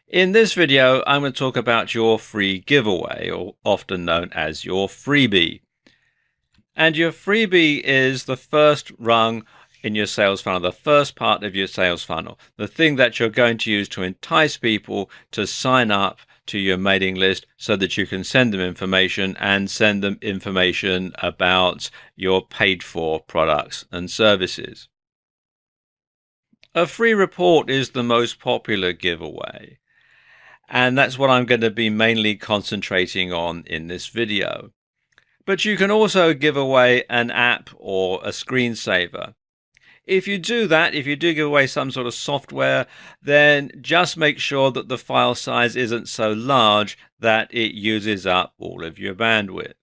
In this video, I'm going to talk about your free giveaway, or often known as your freebie. And your freebie is the first rung in your sales funnel, the first part of your sales funnel, the thing that you're going to use to entice people to sign up to your mailing list so that you can send them information and send them information about your paid for products and services. A free report is the most popular giveaway. And that's what I'm going to be mainly concentrating on in this video. But you can also give away an app or a screensaver. If you do that, if you do give away some sort of software, then just make sure that the file size isn't so large that it uses up all of your bandwidth.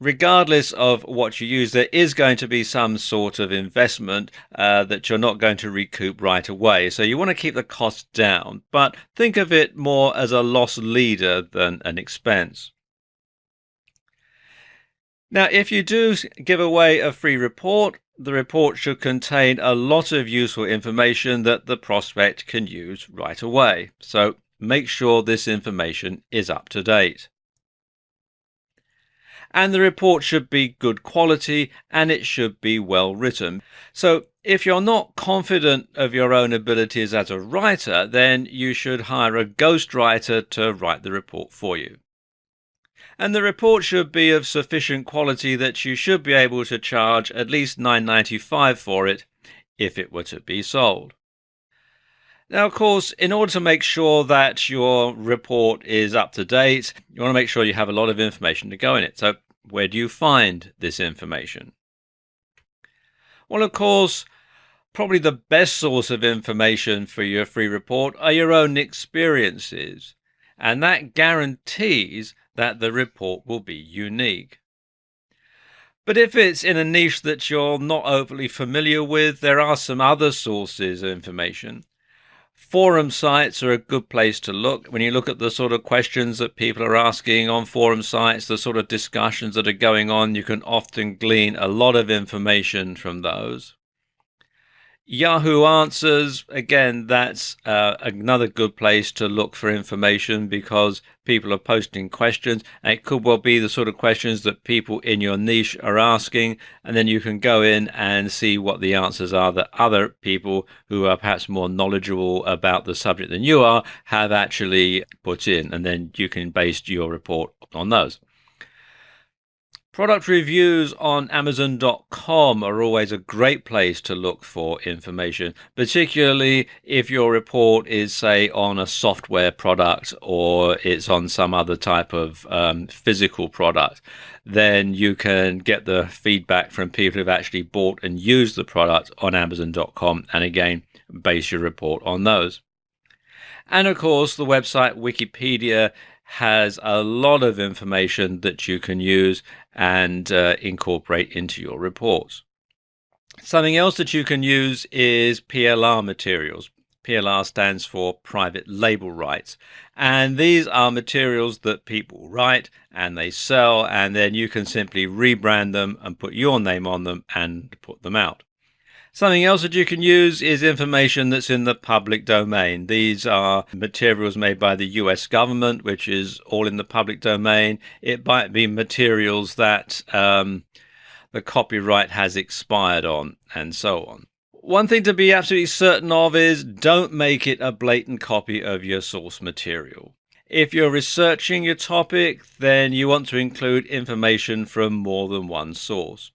Regardless of what you use, there is going to be some sort of investment that you're not going to recoup right away. So you want to keep the cost down, but think of it more as a loss leader than an expense. Now, if you do give away a free report, the report should contain a lot of useful information that the prospect can use right away. So make sure this information is up to date. And the report should be good quality and it should be well written. So if you're not confident of your own abilities as a writer, then you should hire a ghostwriter to write the report for you. And the report should be of sufficient quality that you should be able to charge at least $9.95 for it if it were to be sold. Now, of course, in order to make sure that your report is up to date, you want to make sure you have a lot of information to go in it. So where do you find this information? Well, of course, probably the best source of information for your free report are your own experiences. And that guarantees that the report will be unique. But if it's in a niche that you're not overly familiar with, there are some other sources of information. Forum sites are a good place to look. When you look at the sort of questions that people are asking on forum sites, the sort of discussions that are going on, you can often glean a lot of information from those. Yahoo Answers, again, that's another good place to look for information because people are posting questions, and it could well be the sort of questions that people in your niche are asking, and then you can go in and see what the answers are that other people who are perhaps more knowledgeable about the subject than you are have actually put in, and then you can base your report on those. Product reviews on Amazon.com are always a great place to look for information, particularly if your report is, say, on a software product or it's on some other type of physical product. Then you can get the feedback from people who've actually bought and used the product on Amazon.com, and again, base your report on those. And of course, the website Wikipedia has a lot of information that you can use and incorporate into your reports. Something else that you can use is PLR materials. PLR stands for private label rights. And these are materials that people write and they sell, and then you can simply rebrand them and put your name on them and put them out. Something else that you can use is information that's in the public domain. These are materials made by the US government, which is all in the public domain. It might be materials that the copyright has expired on, and so on. One thing to be absolutely certain of is don't make it a blatant copy of your source material. If you're researching your topic, then you want to include information from more than one source.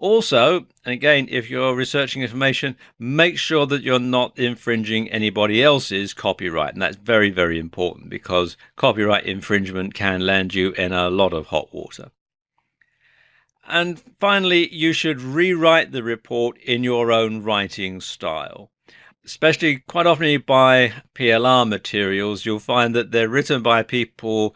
Also, and again, if you're researching information, make sure that you're not infringing anybody else's copyright. And that's very, very important because copyright infringement can land you in a lot of hot water. And finally, you should rewrite the report in your own writing style. Especially quite often you buy PLR materials, you'll find that they're written by people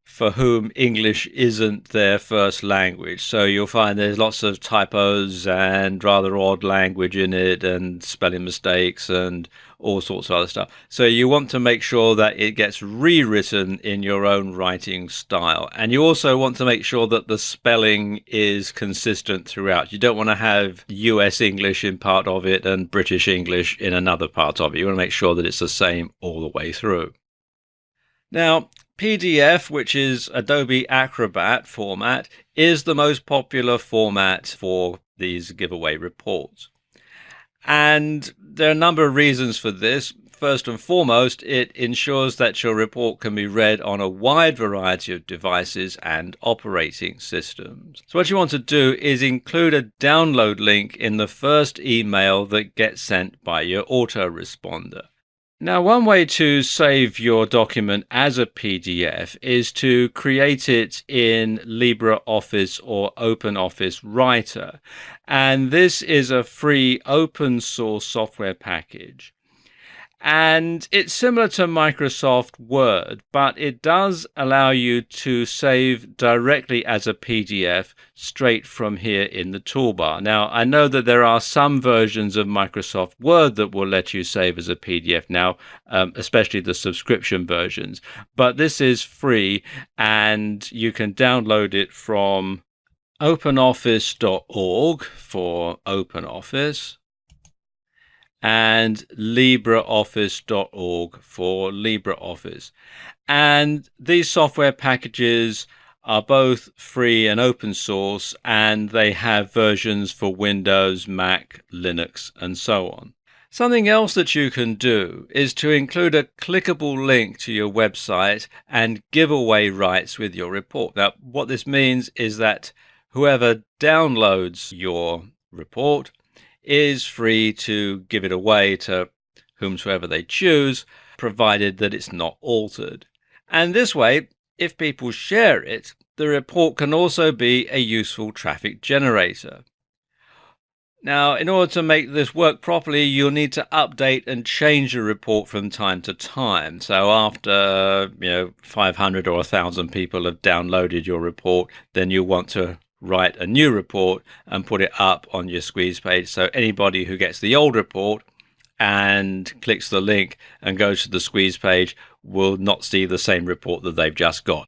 for whom English isn't their first language. So you'll find there's lots of typos and rather odd language in it and spelling mistakes and all sorts of other stuff. So you want to make sure that it gets rewritten in your own writing style. And you also want to make sure that the spelling is consistent throughout. You don't want to have US English in part of it and British English in another part of it. You want to make sure that it's the same all the way through. Now, PDF, which is Adobe Acrobat format, is the most popular format for these giveaway reports. And there are a number of reasons for this. First and foremost, it ensures that your report can be read on a wide variety of devices and operating systems. So what you want to do is include a download link in the first email that gets sent by your autoresponder. Now, one way to save your document as a PDF is to create it in LibreOffice or OpenOffice Writer. And this is a free open source software package. And it's similar to Microsoft Word, but it does allow you to save directly as a PDF straight from here in the toolbar. Now, I know that there are some versions of Microsoft Word that will let you save as a PDF now, especially the subscription versions. But this is free, and you can download it from openoffice.org for OpenOffice and LibreOffice.org for LibreOffice. And these software packages are both free and open source, and they have versions for Windows, Mac, Linux, and so on. Something else that you can do is to include a clickable link to your website and giveaway rights with your report. Now, what this means is that whoever downloads your report is free to give it away to whomsoever they choose, provided that it's not altered. And this way, if people share it, the report can also be a useful traffic generator. Now, in order to make this work properly, you'll need to update and change your report from time to time. So after 500 or 1,000 people have downloaded your report, then you'll want to write a new report and put it up on your squeeze page, so anybody who gets the old report and clicks the link and goes to the squeeze page will not see the same report that they've just got.